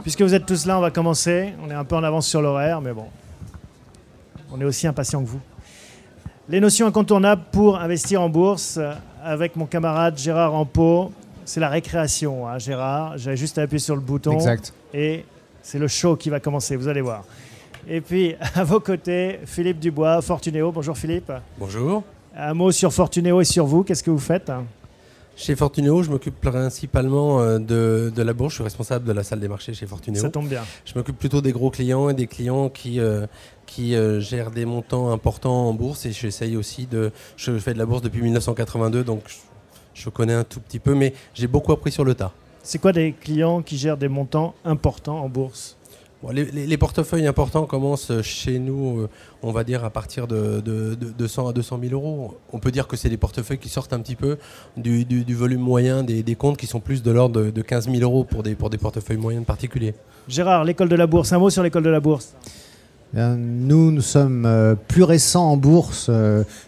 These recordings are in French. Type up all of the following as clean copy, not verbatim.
Puisque vous êtes tous là, on va commencer. On est un peu en avance sur l'horaire, mais bon, on est aussi impatients que vous. Les notions incontournables pour investir en bourse avec mon camarade Gérard Rampeau. C'est la récréation, hein, Gérard. J'avais juste à appuyer sur le bouton. Exact. Et c'est le show qui va commencer, vous allez voir. Et puis, à vos côtés, Philippe Dubois, Fortuneo. Bonjour Philippe. Bonjour. Un mot sur Fortuneo et sur vous. Qu'est-ce que vous faites ? Chez Fortuneo, je m'occupe principalement de la bourse. Je suis responsable de la salle des marchés chez Fortuneo. Ça tombe bien. Je m'occupe plutôt des gros clients et des clients qui gèrent des montants importants en bourse. Et j'essaye aussi Je fais de la bourse depuis 1982, donc je connais un tout petit peu, mais j'ai beaucoup appris sur le tas. C'est quoi des clients qui gèrent des montants importants en bourse ? Bon, les portefeuilles importants commencent chez nous, on va dire, à partir de 100 à 200 000 euros. On peut dire que c'est des portefeuilles qui sortent un petit peu du volume moyen des comptes qui sont plus de l'ordre de 15 000 euros pour des portefeuilles moyens particuliers. Gérard, l'école de la bourse. Un mot sur l'école de la bourse. Nous sommes plus récents en bourse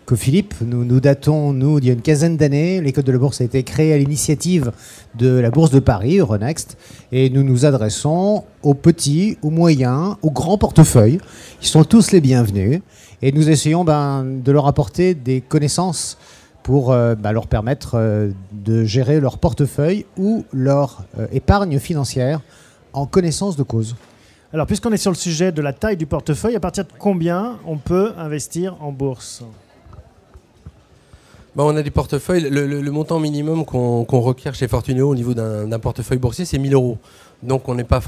que Philippe. Nous datons, d'il y a une quinzaine d'années. L'école de la bourse a été créée à l'initiative de la Bourse de Paris, Euronext. Et nous nous adressons aux petits, aux moyens, aux grands portefeuilles. Ils sont tous les bienvenus. Et nous essayons de leur apporter des connaissances pour leur permettre de gérer leur portefeuille ou leur épargne financière en connaissance de cause. Alors, puisqu'on est sur le sujet de la taille du portefeuille, à partir de combien on peut investir en bourse ? On a des portefeuilles. Le montant minimum qu'on requiert chez Fortuneo au niveau d'un portefeuille boursier, c'est 1 000 euros. Donc, on n'est pas.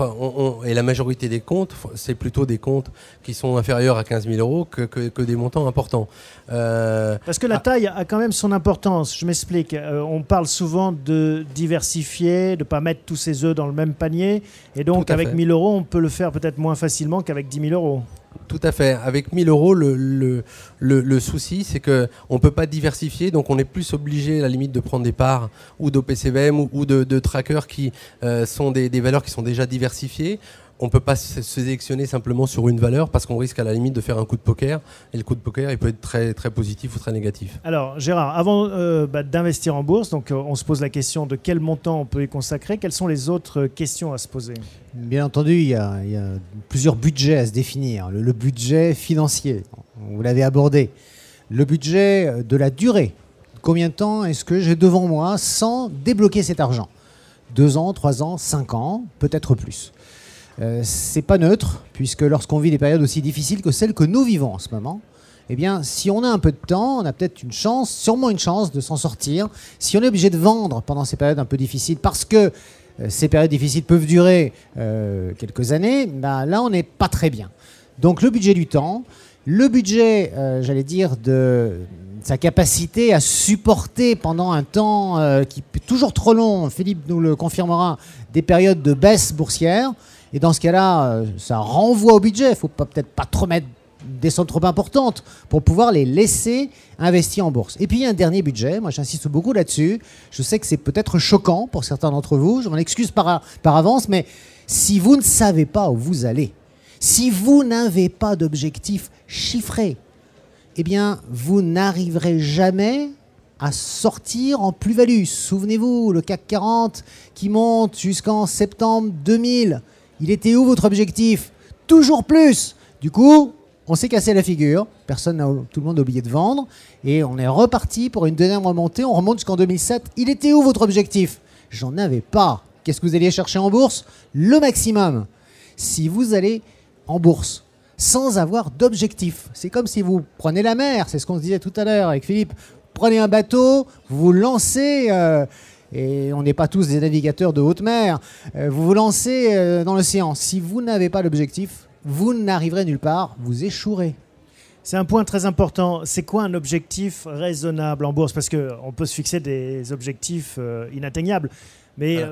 Et la majorité des comptes, c'est plutôt des comptes qui sont inférieurs à 15 000 euros que des montants importants. Parce que la taille a quand même son importance. Je m'explique. On parle souvent de diversifier, de ne pas mettre tous ses œufs dans le même panier. Et donc, avec 1 000 euros, on peut le faire peut-être moins facilement qu'avec 10 000 euros. Tout à fait. Avec 1 000 euros, le souci, c'est qu'on ne peut pas diversifier, donc on est plus obligé, à la limite, de prendre des parts ou d'OPCVM ou de trackers qui sont des valeurs qui sont déjà diversifiées. On ne peut pas se sélectionner simplement sur une valeur parce qu'on risque à la limite de faire un coup de poker. Et le coup de poker, il peut être très, très positif ou très négatif. Alors, Gérard, avant d'investir en bourse, donc, on se pose la question de quel montant on peut y consacrer. Quelles sont les autres questions à se poser ? Bien entendu, il y a plusieurs budgets à se définir. Le budget financier, vous l'avez abordé. Le budget de la durée. Combien de temps est-ce que j'ai devant moi sans débloquer cet argent ? 2 ans, 3 ans, 5 ans, peut-être plus. C'est pas neutre, puisque lorsqu'on vit des périodes aussi difficiles que celles que nous vivons en ce moment, eh bien, si on a un peu de temps, on a peut-être une chance, sûrement une chance de s'en sortir. Si on est obligé de vendre pendant ces périodes un peu difficiles, parce que ces périodes difficiles peuvent durer quelques années, là, on n'est pas très bien. Donc, le budget du temps, le budget, j'allais dire, de sa capacité à supporter pendant un temps qui est toujours trop long, Philippe nous le confirmera, des périodes de baisse boursière. Et dans ce cas-là, ça renvoie au budget. Il ne faut peut-être pas trop mettre des sommes trop importantes pour pouvoir les laisser investir en bourse. Et puis, il y a un dernier budget. Moi, j'insiste beaucoup là-dessus. Je sais que c'est peut-être choquant pour certains d'entre vous. Je m'en excuse par avance. Mais si vous ne savez pas où vous allez, si vous n'avez pas d'objectif chiffré, eh bien, vous n'arriverez jamais à sortir en plus-value. Souvenez-vous, le CAC 40 qui monte jusqu'en septembre 2000. Il était où votre objectif ? Toujours plus. Du coup, on s'est cassé la figure. Tout le monde a oublié de vendre. Et on est reparti pour une deuxième remontée. On remonte jusqu'en 2007. Il était où votre objectif ? J'en avais pas. Qu'est-ce que vous alliez chercher en bourse ? Le maximum. Si vous allez en bourse sans avoir d'objectif, c'est comme si vous prenez la mer. C'est ce qu'on se disait tout à l'heure avec Philippe. Prenez un bateau, vous vous lancez... et on n'est pas tous des navigateurs de haute mer, vous vous lancez dans l'océan. Si vous n'avez pas l'objectif, vous n'arriverez nulle part, vous échouerez. C'est un point très important. C'est quoi un objectif raisonnable en bourse ? Parce qu'on peut se fixer des objectifs inatteignables. Mais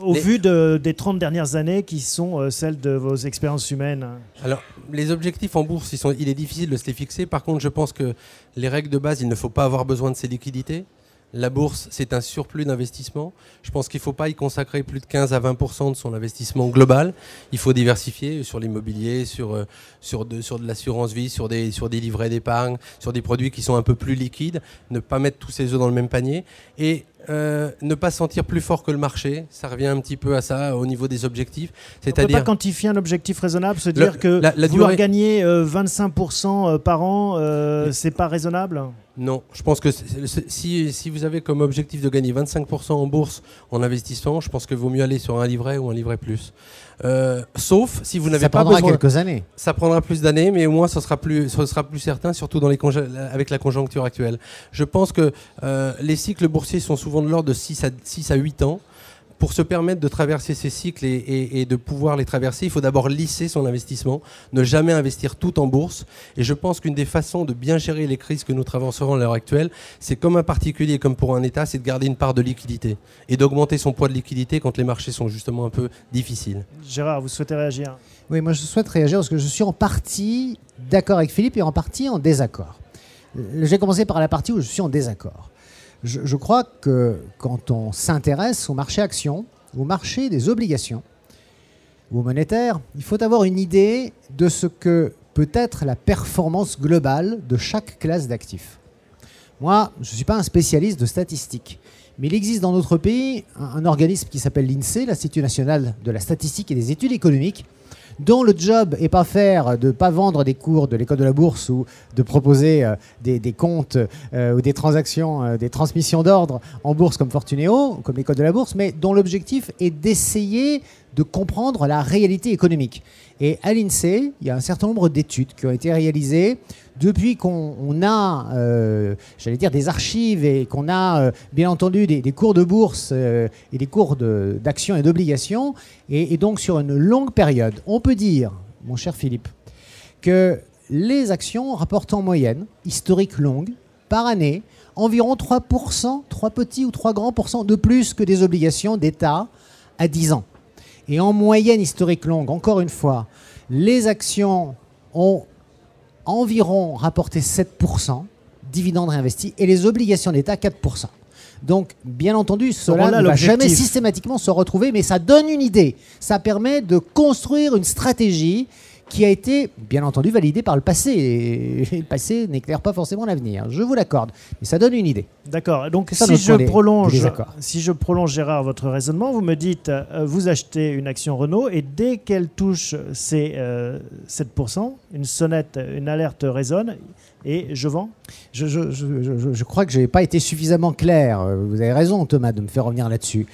au vu des 30 dernières années qui sont celles de vos expériences humaines. Alors, les objectifs en bourse, il est difficile de se les fixer. Par contre, je pense que les règles de base, il ne faut pas avoir besoin de ces liquidités. La bourse, c'est un surplus d'investissement. Je pense qu'il ne faut pas y consacrer plus de 15 à 20% de son investissement global. Il faut diversifier sur l'immobilier, sur de l'assurance vie, sur des livrets d'épargne, sur des produits qui sont un peu plus liquides. Ne pas mettre tous ses œufs dans le même panier. Et ne pas se sentir plus fort que le marché, ça revient un petit peu à ça au niveau des objectifs. On ne peut pas quantifier un objectif raisonnable, se dire que vouloir gagner 25% par an, c'est pas raisonnable? Non, je pense que si vous avez comme objectif de gagner 25% en bourse en investissant, je pense qu'il vaut mieux aller sur un livret ou un livret plus. Sauf si vous n'avez pas besoin. Ça prendra quelques années. Ça prendra plus d'années, mais au moins ce sera plus certain, surtout avec la conjoncture actuelle. Je pense que les cycles boursiers sont souvent de l'ordre de 6 à 8 ans. Pour se permettre de traverser ces cycles et de pouvoir les traverser, il faut d'abord lisser son investissement, ne jamais investir tout en bourse. Et je pense qu'une des façons de bien gérer les crises que nous traverserons à l'heure actuelle, c'est comme un particulier, comme pour un État, c'est de garder une part de liquidité et d'augmenter son poids de liquidité quand les marchés sont justement un peu difficiles. Gérard, vous souhaitez réagir? Oui, moi je souhaite réagir parce que je suis en partie d'accord avec Philippe et en partie en désaccord. Je vais commencer par la partie où je suis en désaccord. Je crois que quand on s'intéresse au marché actions, au marché des obligations, ou monétaire, il faut avoir une idée de ce que peut être la performance globale de chaque classe d'actifs. Moi, je ne suis pas un spécialiste de statistiques, mais il existe dans notre pays un organisme qui s'appelle l'INSEE, l'Institut national de la statistique et des études économiques, dont le job n'est pas de ne pas vendre des cours de l'école de la bourse ou de proposer des comptes ou des transactions, des transmissions d'ordre en bourse comme Fortuneo, comme l'école de la bourse, mais dont l'objectif est d'essayer de comprendre la réalité économique. Et à l'INSEE, il y a un certain nombre d'études qui ont été réalisées depuis qu'on a, j'allais dire, des archives et qu'on a, bien entendu, des cours de bourse et des cours d'actions et d'obligations. Et donc, sur une longue période, on peut dire, mon cher Philippe, que les actions rapportent en moyenne, historique longue, par année, environ 3%, 3 petits ou 3 grands pourcents de plus que des obligations d'État à 10 ans. Et en moyenne historique longue, encore une fois, les actions ont environ rapporté 7%, dividendes réinvestis, et les obligations d'État 4%. Donc, bien entendu, cela ne va jamais systématiquement se retrouver, mais ça donne une idée. Ça permet de construire une stratégie qui a été, bien entendu, validée par le passé. Et le passé n'éclaire pas forcément l'avenir, je vous l'accorde, mais ça donne une idée. D'accord. Donc, si je prolonge, Gérard, votre raisonnement, vous me dites, vous achetez une action Renault, et dès qu'elle touche ces 7%, une sonnette, une alerte résonne, et je vends. Je crois que je n'ai pas été suffisamment clair. Vous avez raison, Thomas, de me faire revenir là-dessus.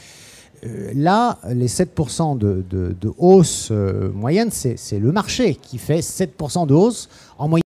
Là, les 7% de hausse moyenne, c'est le marché qui fait 7% de hausse en moyenne.